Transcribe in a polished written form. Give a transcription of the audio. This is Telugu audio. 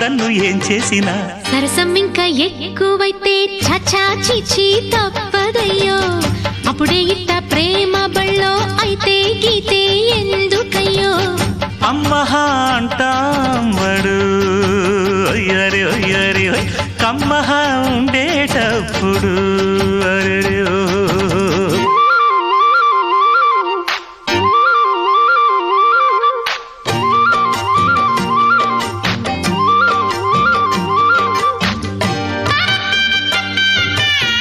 కాదన్ను ఏం చేసినా సరసం ఇంకా ఎక్కువైతే చచా చిచి తప్పదయ్యో అప్పుడే ఇట్ట ప్రేమ బళ్ళో అయితే గీతే ఎందుకయ్యో అమ్మహా అంటాంబడు ఒయ్యరి ఒయ్యరి కమ్మహా ఉండేటప్పుడు అరే